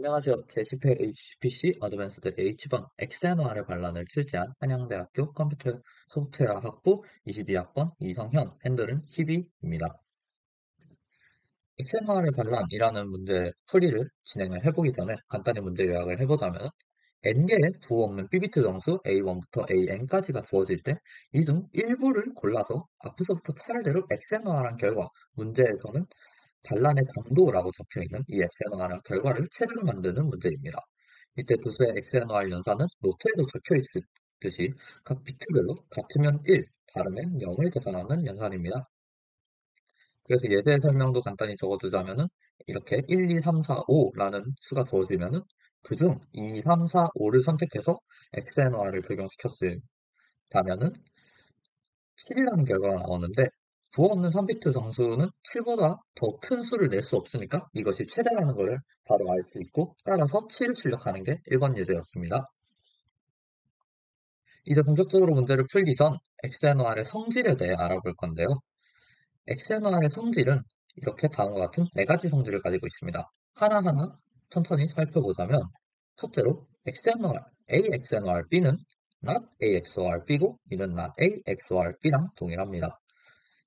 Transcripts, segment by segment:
안녕하세요. 제시페 HPC 어드밴스드 H번 엑센화를 반란을 출제한 한양대학교 컴퓨터 소프트웨어 학부 22학번 이성현, 핸들은 12입니다. 엑센화를 반란이라는 문제 풀이를 진행을 해보기 전에 간단히 문제 요약을 해보자면 n개의 부호 없는 삐비트 정수 A1부터 AN까지가 주어질 때 이 중 일부를 골라서 앞에서부터 차례대로 엑센화한 결과 문제에서는 반란의 강도라고 적혀있는 이 엑센화한 결과를 최대로 만드는 문제입니다. 이때 두수의 XNOR 연산은 노트에도 적혀있듯이 각 비트별로 같으면 1, 다르면 0을 계산하는 연산입니다. 그래서 예제 설명도 간단히 적어두자면은 이렇게 1, 2, 3, 4, 5라는 수가 주어지면은 그중 2, 3, 4, 5를 선택해서 XNOR을 적용시켰다면은 7이라는 결과가 나오는데 부호 없는 3비트 정수는 7보다 더 큰 수를 낼 수 없으니까 이것이 최대라는 것을 바로 알 수 있고 따라서 7을 출력하는 게 1번 예제였습니다. 이제 본격적으로 문제를 풀기 전 XNOR의 성질에 대해 알아볼 건데요. XNOR의 성질은 이렇게 다음과 같은 네 가지 성질을 가지고 있습니다. 하나하나 천천히 살펴보자면 첫째로 XNOR, AXNOR B는 not AXOR B고 이는 not AXOR B랑 동일합니다.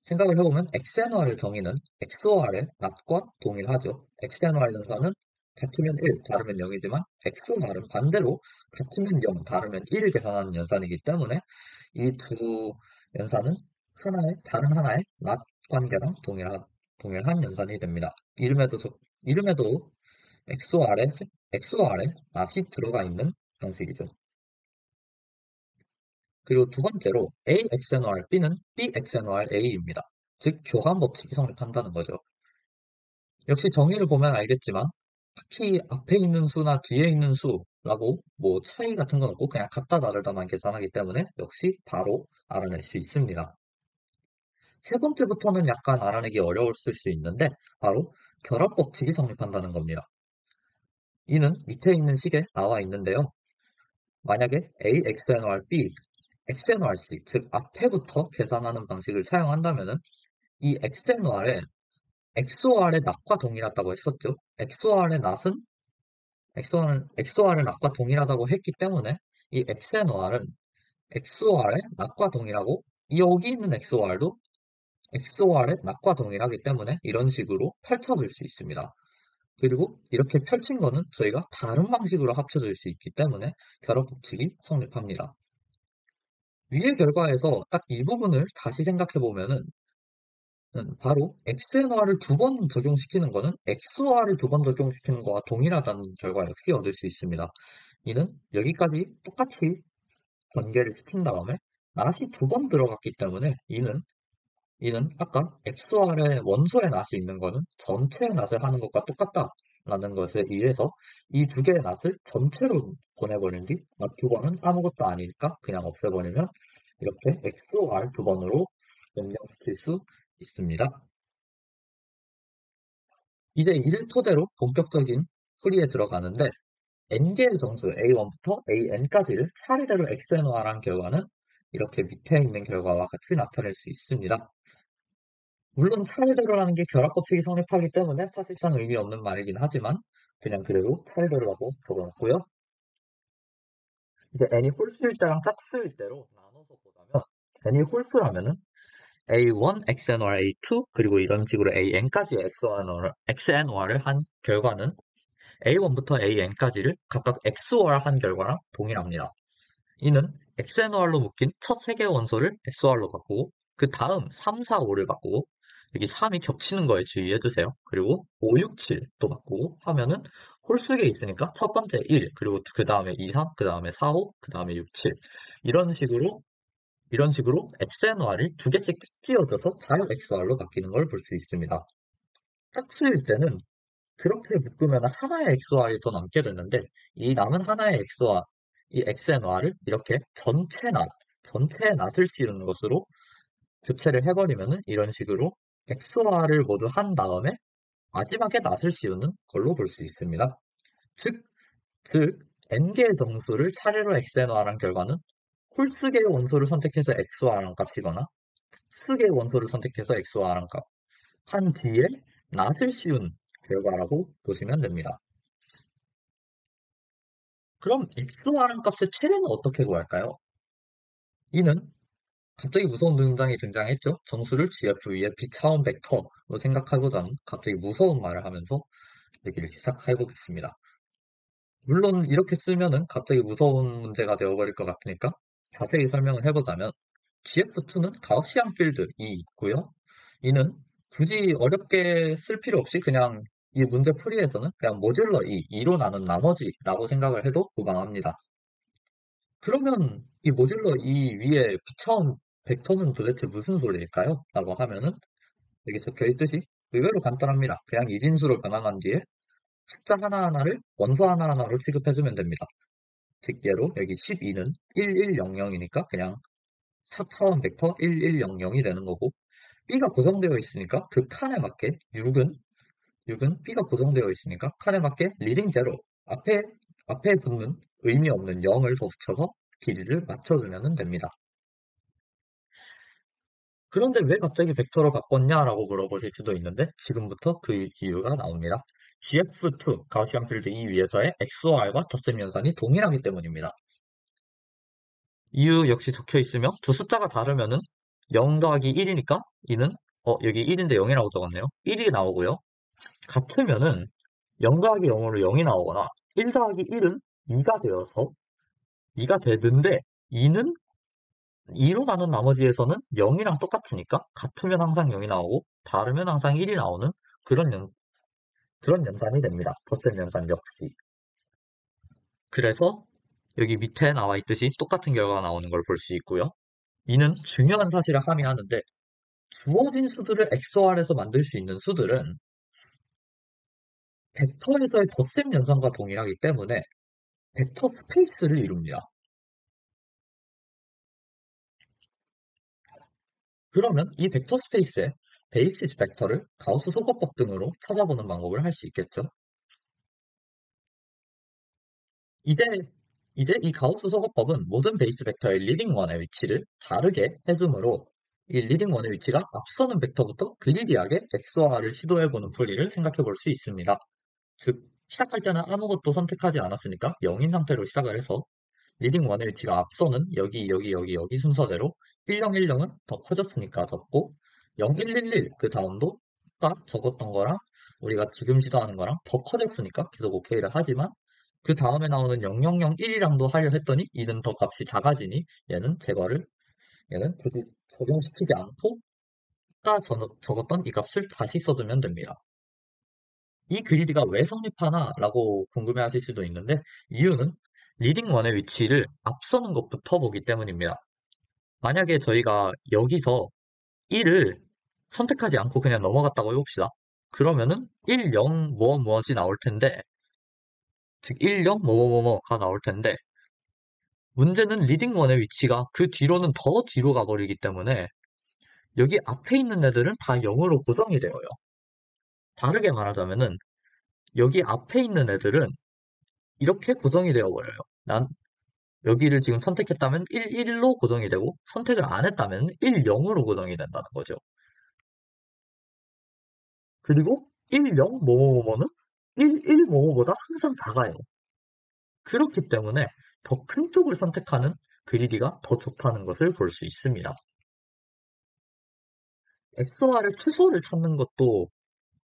생각을 해보면 XNOR의 정의는 XOR의 not과 동일하죠. XNOR 연산은 같으면 1, 다르면 0이지만 XOR은 반대로 같으면 0, 다르면 1을 계산하는 연산이기 때문에 이 두 연산은 다른 하나의 not 관계랑 동일한 연산이 됩니다. 이름에도 XOR에 not이 들어가 있는 형식이죠. 그리고 두 번째로 A XNOR B는 B XNOR A입니다. 즉 교환 법칙이 성립한다는 거죠. 역시 정의를 보면 알겠지만 딱히 앞에 있는 수나 뒤에 있는 수라고 뭐 차이 같은 건 없고 그냥 같다 다르다만 계산하기 때문에 역시 바로 알아낼 수 있습니다. 세 번째부터는 약간 알아내기 어려울 수 있는데 바로 결합 법칙이 성립한다는 겁니다. 이는 밑에 있는 식에 나와 있는데요. 만약에 A XNOR B XNOR C 즉 앞에부터 계산하는 방식을 사용한다면 이 XOR의 낫과 동일하다고 했었죠. XOR의 낫과 동일하다고 했기 때문에 이 XNOR은 XOR의 낫과 동일하고 여기 있는 XOR도 XOR의 낫과 동일하기 때문에 이런 식으로 펼쳐질 수 있습니다. 그리고 이렇게 펼친 거는 저희가 다른 방식으로 합쳐질 수 있기 때문에 결합 법칙이 성립합니다. 위의 결과에서 딱 이 부분을 다시 생각해 보면은 바로 XNOR을 두 번 적용시키는 것은 XOR을 두 번 적용시키는 것과 동일하다는 결과 역시 얻을 수 있습니다. 이는 여기까지 똑같이 전개를 시킨 다음에 낫이 두 번 들어갔기 때문에 이는 아까 XOR의 원소의 낫이 있는 것은 전체의 낫을 하는 것과 똑같다라는 것에 의해서 이 두 개의 낫을 전체로 보내버린 뒤 낫 두 번은 아무것도 아니니까 그냥 없애버리면 이렇게 XOR 두 번으로 변경시킬 수 있습니다. 이제 이를 토대로 본격적인 풀이에 들어가는데 n개의 정수 A1부터 AN까지를 차례대로 XNOR한 결과는 이렇게 밑에 있는 결과와 같이 나타낼 수 있습니다. 물론 차례대로라는 게 결합 법칙이 성립하기 때문에 사실상 의미 없는 말이긴 하지만 그냥 그래도 차례대로라고 적어놨고요. 이제 n이 홀수일 때랑 짝수일 때로 나눠서 보자면 n이 홀수라면은 A1 XNOR A2 그리고 이런 식으로 AN까지 XNOR을 한 결과는 A1부터 AN까지를 각각 XOR한 결과랑 동일합니다. 이는 XNOR로 묶인 첫 세 개의 원소를 XOR로 바꾸고 그 다음 3, 4, 5를 바꾸고 여기 3이 겹치는 거에 주의해주세요. 그리고 5, 6, 7도 바꾸고 하면은 홀수에 있으니까 첫 번째 1, 그리고 그 다음에 2, 3, 그 다음에 4, 5, 그 다음에 6, 7 이런 식으로 XNOR이 두 개씩 띄어져서 자유 XOR로 바뀌는 걸 볼 수 있습니다. 짝수일 때는 그렇게 묶으면 하나의 XOR이 더 남게 되는데 이 남은 하나의 XOR, 이 XNOR을 이렇게 전체의 낫을 씌우는 것으로 교체를 해버리면은 이런 식으로 XOR을 모두 한 다음에 마지막에 낫을 씌우는 걸로 볼 수 있습니다. 즉, n개의 정수를 차례로 XNOR한 결과는 홀수개의 원소를 선택해서 XOR한 값이거나 수개의 원소를 선택해서 XOR한 값, 한 뒤에 낫을 씌운 결과라고 보시면 됩니다. 그럼 x라는 값의 최대는 어떻게 구할까요? 이는 갑자기 무서운 문장이 등장했죠. 정수를 GF 위에 B차원 벡터로 생각하고자 갑자기 무서운 말을 하면서 얘기를 시작해 보겠습니다. 물론 이렇게 쓰면은 갑자기 무서운 문제가 되어버릴 것 같으니까 자세히 설명을 해보자면 GF2는 가우시안 필드 E 있고요. 이는 굳이 어렵게 쓸 필요 없이 그냥 이 문제 풀이에서는 그냥 모듈러 E, 2로 나눈 나머지라고 생각을 해도 무방합니다. 그러면 이 모듈러 E 위에 B차원 벡터는 도대체 무슨 소리일까요? 라고 하면은 여기 적혀 있듯이 의외로 간단합니다. 그냥 이진수로 변환한 뒤에 숫자 하나하나를 원소 하나하나로 취급해주면 됩니다. 즉 예로 여기 12는 1100이니까 그냥 4차원 벡터 1100이 되는 거고 B가 고정되어 있으니까 그 칸에 맞게 6은 B가 고정되어 있으니까 칸에 맞게 리딩 제로 앞에 붙는 의미 없는 0을 더 붙여서 길이를 맞춰주면 됩니다. 그런데 왜 갑자기 벡터로 바꿨냐라고 물어보실 수도 있는데 지금부터 그 이유가 나옵니다. GF2 가우시안 필드 E 위에서의 XOR과 덧셈 연산이 동일하기 때문입니다. 이유 역시 적혀 있으며 두 숫자가 다르면은 0 더하기 1이니까 이는 여기 1인데 0이라고 적었네요. 1이 나오고요. 같으면은 0 더하기 0으로 0이 나오거나 1 더하기 1은 2가 되어서 2가 되는데 2는 2로 나눈 나머지에서는 0이랑 똑같으니까 같으면 항상 0이 나오고 다르면 항상 1이 나오는 그런 연산이 됩니다. 덧셈 연산 역시. 그래서 여기 밑에 나와 있듯이 똑같은 결과가 나오는 걸 볼 수 있고요. 이는 중요한 사실을 함의하는데 주어진 수들을 XOR에서 만들 수 있는 수들은 벡터에서의 덧셈 연산과 동일하기 때문에 벡터 스페이스를 이룹니다. 그러면 이 벡터 스페이스의 베이시스 벡터를 가우스 소거법 등으로 찾아보는 방법을 할 수 있겠죠. 이제 이 가우스 소거법은 모든 베이스 벡터의 리딩 원의 위치를 다르게 해주므로 이 리딩 원의 위치가 앞서는 벡터부터 그리디하게 XOR을 시도해보는 풀이를 생각해 볼 수 있습니다. 즉, 시작할 때는 아무것도 선택하지 않았으니까 0인 상태로 시작을 해서 리딩 원의 위치가 앞서는 여기 순서대로 1010은 더 커졌으니까 적고 0111 그 다음도 아까 적었던 거랑 우리가 지금 시도하는 거랑 더 커졌으니까 계속 오케이를 하지만 그 다음에 나오는 0001이랑도 하려 했더니 이는 더 값이 작아지니 얘는 굳이 적용시키지 않고 아까 적었던 이 값을 다시 써주면 됩니다. 이 그리드가 왜 성립하나 라고 궁금해 하실 수도 있는데 이유는 리딩 원의 위치를 앞서는 것부터 보기 때문입니다. 만약에 저희가 여기서 1을 선택하지 않고 그냥 넘어갔다고 해봅시다. 그러면은 1, 0, 무엇이 나올 텐데 즉 1, 0, 뭐가 나올 텐데 문제는 리딩 원의 위치가 그 뒤로는 더 뒤로 가버리기 때문에 여기 앞에 있는 애들은 다 0으로 고정이 되어요. 다르게 말하자면은 여기 앞에 있는 애들은 이렇게 고정이 되어버려요. 여기를 지금 선택했다면 1, 1로 고정이 되고 선택을 안 했다면 1, 0으로 고정이 된다는 거죠. 그리고 1, 0, 는 1, 1, 보다 항상 작아요. 그렇기 때문에 더 큰 쪽을 선택하는 그리디가 더 좋다는 것을 볼 수 있습니다. XOR의 최소를 찾는 것도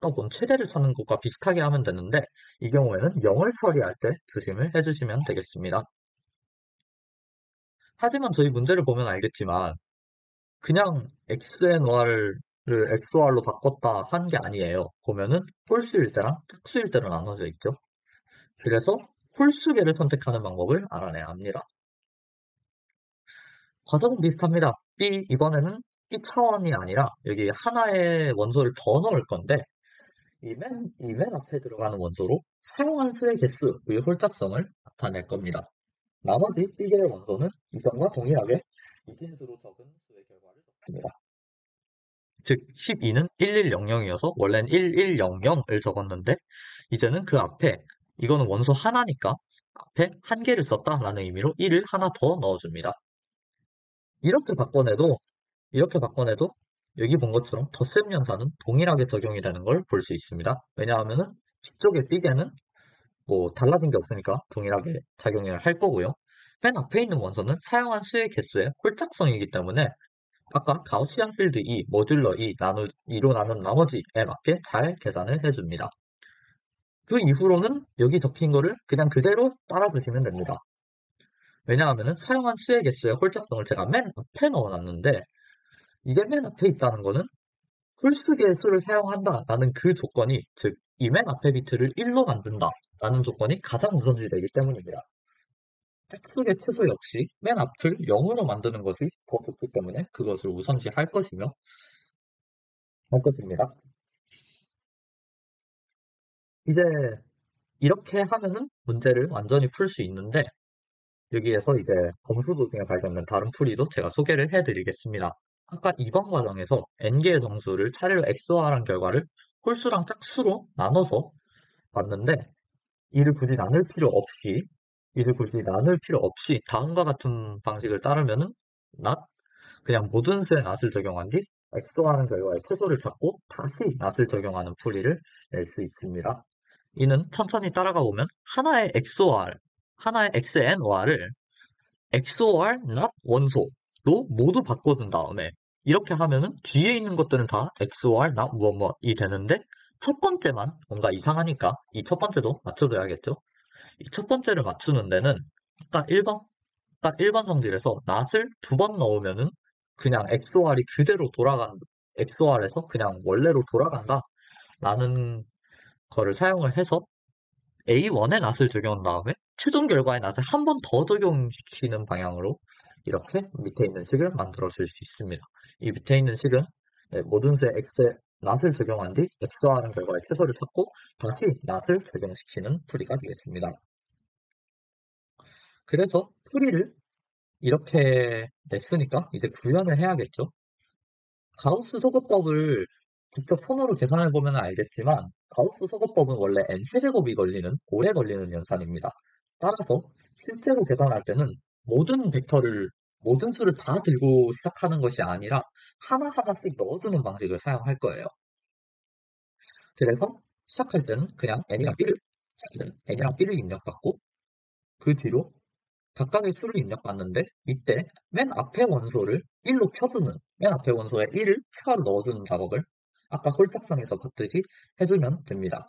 본 최대를 찾는 것과 비슷하게 하면 되는데 이 경우에는 0을 처리할 때 조심을 해주시면 되겠습니다. 하지만 저희 문제를 보면 알겠지만 그냥 XNOR을 XOR로 바꿨다 한 게 아니에요. 보면은 홀수일 때랑 짝수일 때로 나눠져 있죠. 그래서 홀수계를 선택하는 방법을 알아내야 합니다. 과정은 비슷합니다. 이번에는 B 차원이 아니라 여기 하나의 원소를 더 넣을 건데 이 맨 앞에 들어가는 원소로 사용한 수의 개수의 홀짝성을 나타낼 겁니다. 나머지 B개의 원소는 이전과 동일하게 이진수로 적은 수의 결과를 적습니다. 즉 12는 1100이어서 원래는 1100을 적었는데 이제는 그 앞에 이거는 원소 하나니까 앞에 한 개를 썼다라는 의미로 1을 하나 더 넣어줍니다. 이렇게 바꿔내도 여기 본 것처럼 덧셈 연산은 동일하게 적용이 되는 걸 볼 수 있습니다. 왜냐하면 뒤쪽의 B개는 뭐 달라진 게 없으니까 동일하게 작용을 할 거고요. 맨 앞에 있는 원소는 사용한 수의 개수의 홀짝성이기 때문에 아까 가우시안 필드 E, 모듈러 E, 나누 2로 나눈 나머지에 맞게 잘 계산을 해줍니다. 그 이후로는 여기 적힌 거를 그냥 그대로 따라주시면 됩니다. 왜냐하면 사용한 수의 개수의 홀짝성을 제가 맨 앞에 넣어놨는데 이게 맨 앞에 있다는 거는 홀수의 수를 사용한다라는 그 조건이 즉 이 맨 앞에 비트를 1로 만든다라는 조건이 가장 우선시되기 때문입니다. 짝수의 최소 역시 맨 앞을 0으로 만드는 것이 더 좋기 때문에 그것을 우선시할 것이며 할 것입니다. 이제 이렇게 하면은 문제를 완전히 풀 수 있는데 여기에서 이제 검수 도중에 발견된 다른 풀이도 제가 소개를 해드리겠습니다. 아까 이번 과정에서 n개의 정수를 차례로 XOR한 결과를 홀수랑 짝수로 나눠서 봤는데 이를 굳이 나눌 필요 없이 다음과 같은 방식을 따르면은 낫 그냥 모든 수에 낫을 적용한 뒤 XOR하는 결과의 최소를 찾고 다시 낫을 적용하는 풀이를 낼 수 있습니다. 이는 천천히 따라가 보면 하나의 XOR, 하나의 XNOR을 XOR not 원소로 모두 바꿔준 다음에 이렇게 하면은 뒤에 있는 것들은 다 XOR not 무엇이 되는데 첫 번째만 뭔가 이상하니까 이 첫 번째도 맞춰줘야겠죠. 이 첫 번째를 맞추는 데는 딱 1번, 딱 1번 성질에서 not을 두 번 넣으면은 그냥 XOR이 그대로 XOR에서 그냥 원래로 돌아간다 라는 거를 사용을 해서 A1에 낫을 적용한 다음에 최종 결과에 낫을 한 번 더 적용시키는 방향으로 이렇게 밑에 있는 식을 만들어 줄 수 있습니다. 이 밑에 있는 식은 모든 수의 x에 낫을 적용한 뒤 x하는 결과의 최소를 찾고 다시 낫을 적용시키는 풀이가 되겠습니다. 그래서 풀이를 이렇게 냈으니까 이제 구현을 해야겠죠. 가우스 소거법을 직접 손으로 계산해 보면 알겠지만 가우스 소거법은 원래 n세제곱이 오래 걸리는 연산입니다. 따라서 실제로 계산할 때는 모든 벡터를 모든 수를 다 들고 시작하는 것이 아니라 하나하나씩 넣어주는 방식을 사용할 거예요. 그래서 시작할 때는 그냥 n이랑 b를 입력받고 그 뒤로 각각의 수를 입력받는데 이때 맨 앞에 원소를 1로 켜주는 맨 앞에 원소에 1을 추가로 넣어주는 작업을 아까 홀짝상에서 봤듯이 해주면 됩니다.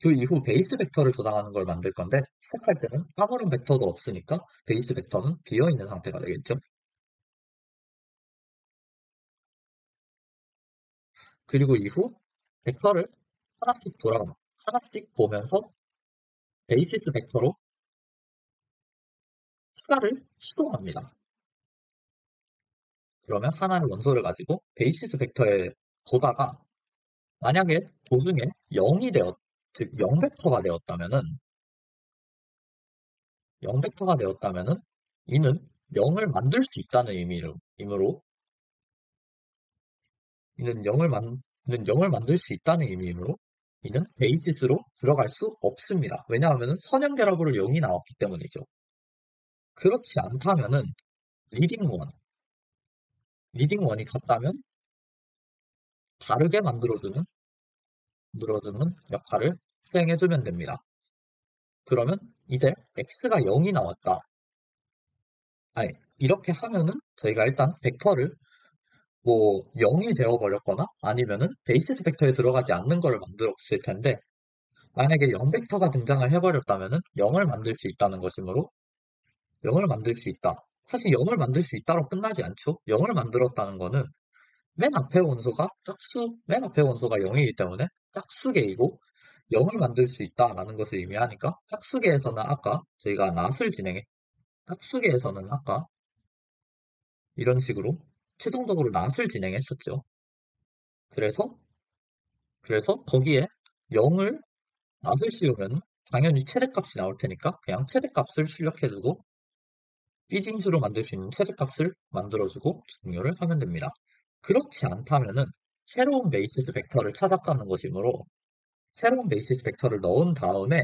그 이후 베이스 벡터를 저장하는 걸 만들 건데 시작할 때는 아무런 벡터도 없으니까 베이스 벡터는 비어있는 상태가 되겠죠. 그리고 이후 벡터를 하나씩 보면서 베이시스 벡터로 추가를 시도합니다. 그러면 하나의 원소를 가지고 베이시스 벡터에 보다가 만약에 도중에 0이 즉 0벡터가 되었다면은 0벡터가 되었다면은 이는 0을 만들 수 있다는 의미로 이는 0을 만들 수 있다는 의미이므로 이는 베이시스로 들어갈 수 없습니다. 왜냐하면 선형 결합으로 0이 나왔기 때문이죠. 그렇지 않다면은 리딩 원, 리딩 원이 같다면 다르게 만들어주는 역할을 수행해주면 됩니다. 그러면 이제 x가 0이 나왔다. 아니, 이렇게 하면은 저희가 일단 벡터를 뭐 0이 되어버렸거나 아니면은 베이시스 벡터에 들어가지 않는 거를 만들었을 텐데 만약에 0 벡터가 등장을 해버렸다면은 0을 만들 수 있다는 것이므로 0을 만들 수 있다. 사실 0을 만들 수 있다로 끝나지 않죠. 0을 만들었다는 거는 맨 앞에 원소가 0이기 때문에 짝수계이고 0을 만들 수 있다라는 것을 의미하니까 짝수계에서는 아까 이런 식으로 최종적으로 낫을 진행했었죠. 그래서 거기에 0을 낫을 씌우면 당연히 최대값이 나올 테니까 그냥 최대값을 출력해주고 삐진수로 만들 수 있는 최대값을 만들어주고 종료를 하면 됩니다. 그렇지 않다면은 새로운 베이시스 벡터를 찾아가는 것이므로 새로운 베이시스 벡터를 넣은 다음에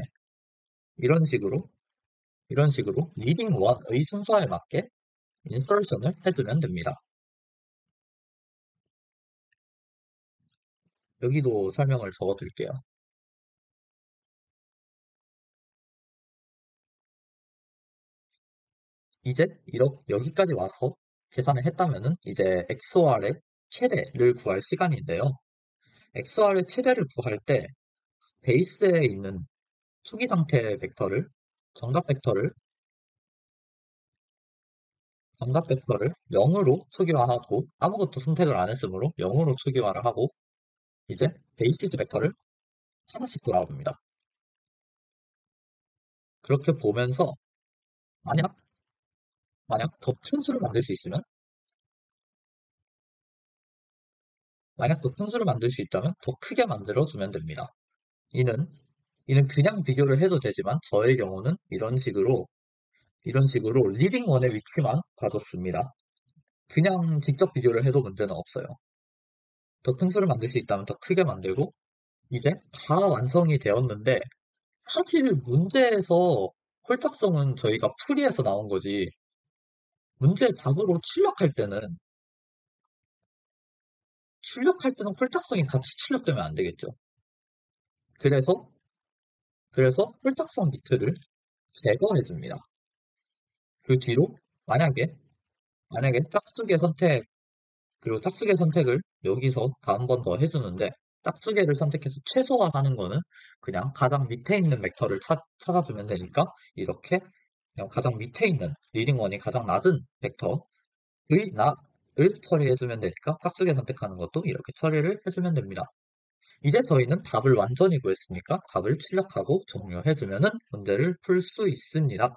이런 식으로 리딩 1의 순서에 맞게 인서션을 해주면 됩니다. 여기도 설명을 적어둘게요. 이제 여기까지 와서 계산을 했다면은 이제 XOR의 최대를 구할 시간인데요. XOR의 최대를 구할 때 베이스에 있는 초기 상태 벡터를 정답 벡터를 정답 벡터를 0으로 초기화하고 아무것도 선택을 안 했으므로 0으로 초기화를 하고 이제 베이시스 벡터를 하나씩 돌아옵니다. 그렇게 보면서 만약 더 큰 수를 만들 수 있으면 만약 더 큰 수를 만들 수 있다면 더 크게 만들어주면 됩니다. 이는 그냥 비교를 해도 되지만 저의 경우는 이런 식으로 리딩 원의 위치만 봐줬습니다. 그냥 직접 비교를 해도 문제는 없어요. 더 큰 수를 만들 수 있다면 더 크게 만들고 이제 다 완성이 되었는데 사실 문제에서 홀딱성은 저희가 풀이해서 나온 거지 문제 답으로 출력할 때는 홀딱성이 같이 출력되면 안 되겠죠. 그래서 홀딱성 비트를 제거해 줍니다. 그 뒤로 만약에 짝수계 선택 그리고 짝수계 선택을 여기서 한 번 더 해주는데 짝수계를 선택해서 최소화하는 거는 그냥 가장 밑에 있는 벡터를 찾아주면 되니까 이렇게 그냥 가장 밑에 있는 리딩원이 가장 낮은 벡터의 낫을 처리해주면 되니까 짝수계 선택하는 것도 이렇게 처리를 해주면 됩니다. 이제 저희는 답을 완전히 구했으니까 답을 출력하고 종료해주면 문제를 풀 수 있습니다.